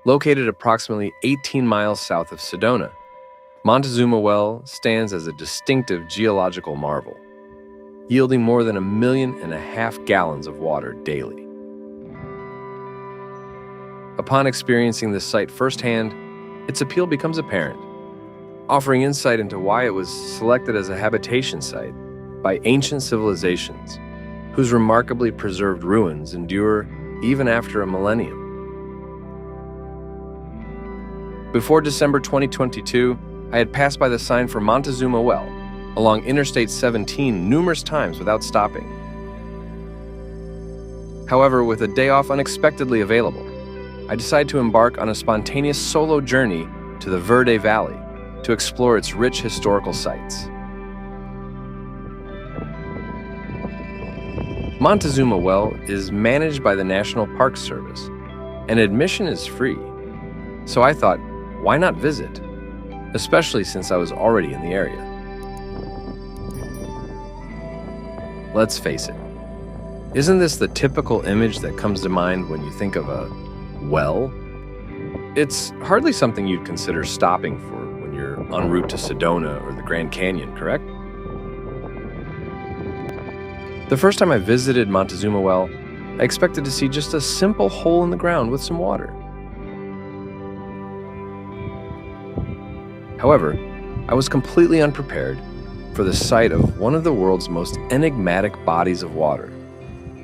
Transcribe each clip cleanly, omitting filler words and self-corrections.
Located approximately 18 miles south of Sedona, Montezuma Well stands as a distinctive geological marvel, yielding more than 1.5 million gallons of water daily. Upon experiencing this site firsthand, its appeal becomes apparent, offering insight into why it was selected as a habitation site by ancient civilizations, whose remarkably preserved ruins endure even after a millennium. Before December 2022, I had passed by the sign for Montezuma Well along Interstate 17 numerous times without stopping. However, with a day off unexpectedly available, I decided to embark on a spontaneous solo journey to the Verde Valley to explore its rich historical sites. Montezuma Well is managed by the National Park Service, and admission is free. So I thought, why not visit? Especially since I was already in the area. Let's face it, isn't this the typical image that comes to mind when you think of a well? It's hardly something you'd consider stopping for when you're en route to Sedona or the Grand Canyon, correct? The first time I visited Montezuma Well, I expected to see just a simple hole in the ground with some water. However, I was completely unprepared for the sight of one of the world's most enigmatic bodies of water,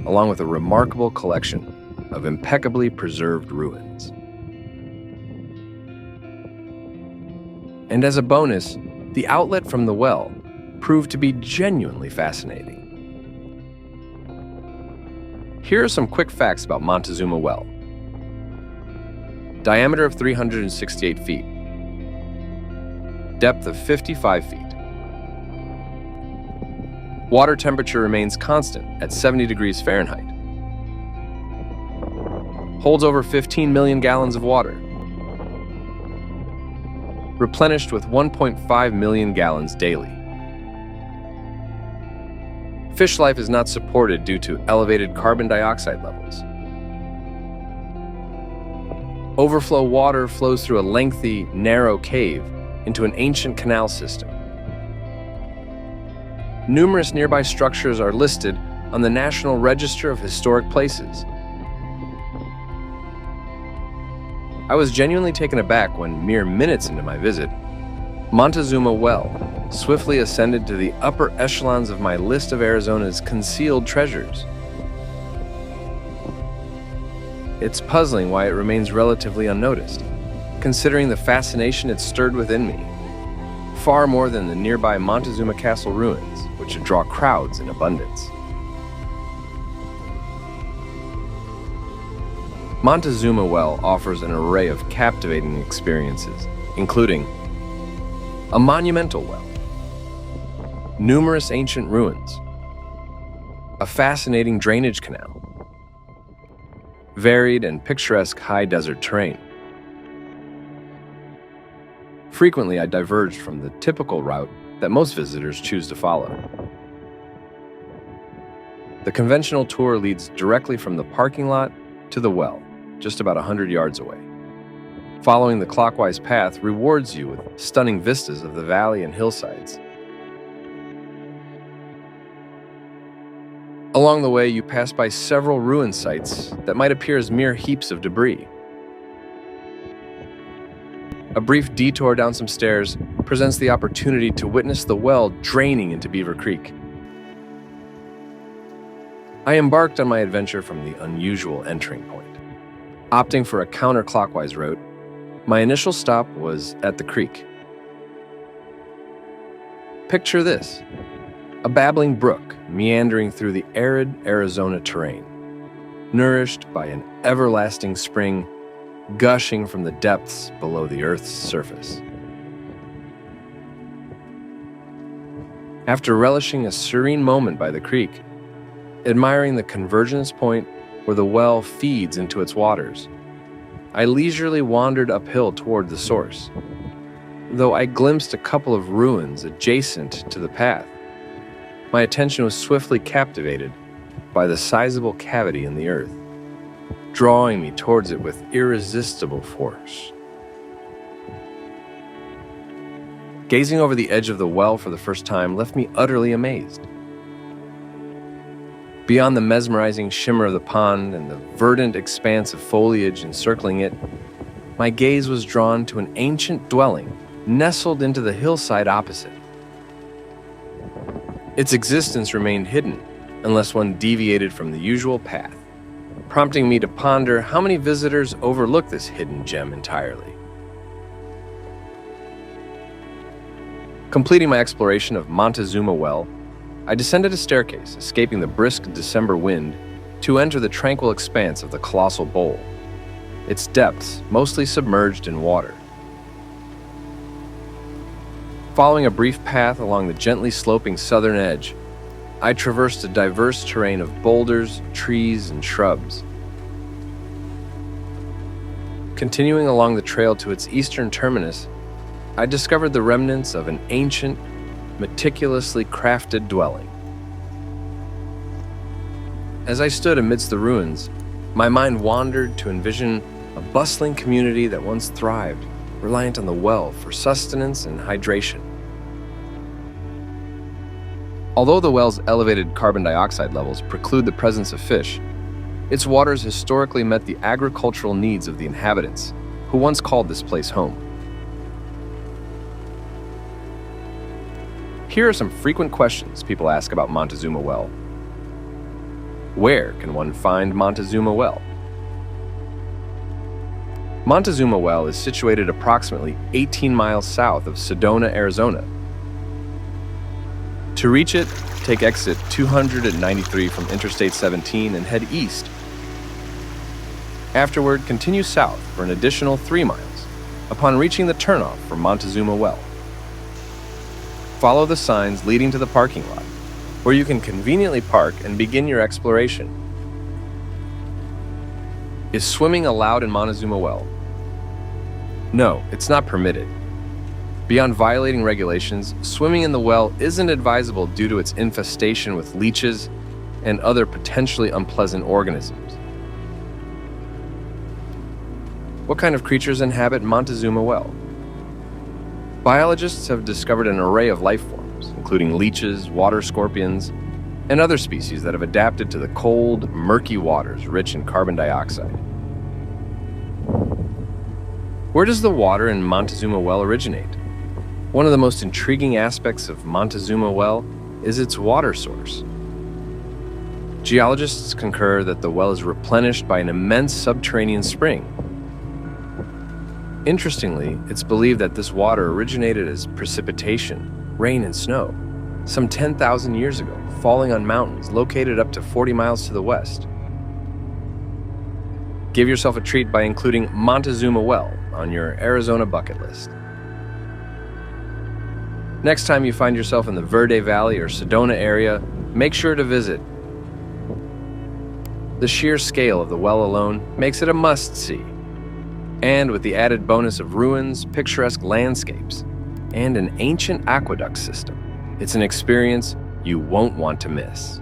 along with a remarkable collection of impeccably preserved ruins. And as a bonus, the outlet from the well proved to be genuinely fascinating. Here are some quick facts about Montezuma Well. Diameter of 368 feet. Depth of 55 feet. Water temperature remains constant at 70 degrees Fahrenheit. Holds over 15 million gallons of water. Replenished with 1.5 million gallons daily. Fish life is not supported due to elevated carbon dioxide levels. Overflow water flows through a lengthy, narrow cave into an ancient canal system. Numerous nearby structures are listed on the National Register of Historic Places. I was genuinely taken aback when, mere minutes into my visit, Montezuma Well swiftly ascended to the upper echelons of my list of Arizona's concealed treasures. It's puzzling why it remains relatively unnoticed, considering the fascination it stirred within me, far more than the nearby Montezuma Castle ruins, which draw crowds in abundance. Montezuma Well offers an array of captivating experiences, including a monumental well, numerous ancient ruins, a fascinating drainage canal, varied and picturesque high desert terrain. Frequently, I diverged from the typical route that most visitors choose to follow. The conventional tour leads directly from the parking lot to the well, just about 100 yards away. Following the clockwise path rewards you with stunning vistas of the valley and hillsides. Along the way, you pass by several ruin sites that might appear as mere heaps of debris. A brief detour down some stairs presents the opportunity to witness the well draining into Beaver Creek. I embarked on my adventure from the unusual entering point. Opting for a counterclockwise route, my initial stop was at the creek. Picture this: a babbling brook meandering through the arid Arizona terrain, nourished by an everlasting spring gushing from the depths below the Earth's surface. After relishing a serene moment by the creek, admiring the convergence point where the well feeds into its waters, I leisurely wandered uphill toward the source. Though I glimpsed a couple of ruins adjacent to the path, my attention was swiftly captivated by the sizable cavity in the earth. drawing me towards it with irresistible force. Gazing over the edge of the well for the first time left me utterly amazed. Beyond the mesmerizing shimmer of the pond and the verdant expanse of foliage encircling it, my gaze was drawn to an ancient dwelling nestled into the hillside opposite. Its existence remained hidden unless one deviated from the usual path, prompting me to ponder how many visitors overlook this hidden gem entirely. Completing my exploration of Montezuma Well, I descended a staircase, escaping the brisk December wind, to enter the tranquil expanse of the colossal bowl, its depths mostly submerged in water. Following a brief path along the gently sloping southern edge, I traversed a diverse terrain of boulders, trees, and shrubs. Continuing along the trail to its eastern terminus, I discovered the remnants of an ancient, meticulously crafted dwelling. As I stood amidst the ruins, my mind wandered to envision a bustling community that once thrived, reliant on the well for sustenance and hydration. Although the well's elevated carbon dioxide levels preclude the presence of fish, its waters historically met the agricultural needs of the inhabitants, who once called this place home. Here are some frequent questions people ask about Montezuma Well. Where can one find Montezuma Well? Montezuma Well is situated approximately 18 miles south of Sedona, Arizona. To reach it, take exit 293 from Interstate 17 and head east. Afterward, continue south for an additional 3 miles upon reaching the turnoff for Montezuma Well. Follow the signs leading to the parking lot, where you can conveniently park and begin your exploration. Is swimming allowed in Montezuma Well? No, it's not permitted. Beyond violating regulations, swimming in the well isn't advisable due to its infestation with leeches and other potentially unpleasant organisms. What kind of creatures inhabit Montezuma Well? Biologists have discovered an array of life forms, including leeches, water scorpions, and other species that have adapted to the cold, murky waters rich in carbon dioxide. Where does the water in Montezuma Well originate? One of the most intriguing aspects of Montezuma Well is its water source. Geologists concur that the well is replenished by an immense subterranean spring. Interestingly, it's believed that this water originated as precipitation, rain and snow, some 10,000 years ago, falling on mountains located up to 40 miles to the west. Give yourself a treat by including Montezuma Well on your Arizona bucket list. Next time you find yourself in the Verde Valley or Sedona area, make sure to visit. The sheer scale of the well alone makes it a must-see. And with the added bonus of ruins, picturesque landscapes, and an ancient aqueduct system, it's an experience you won't want to miss.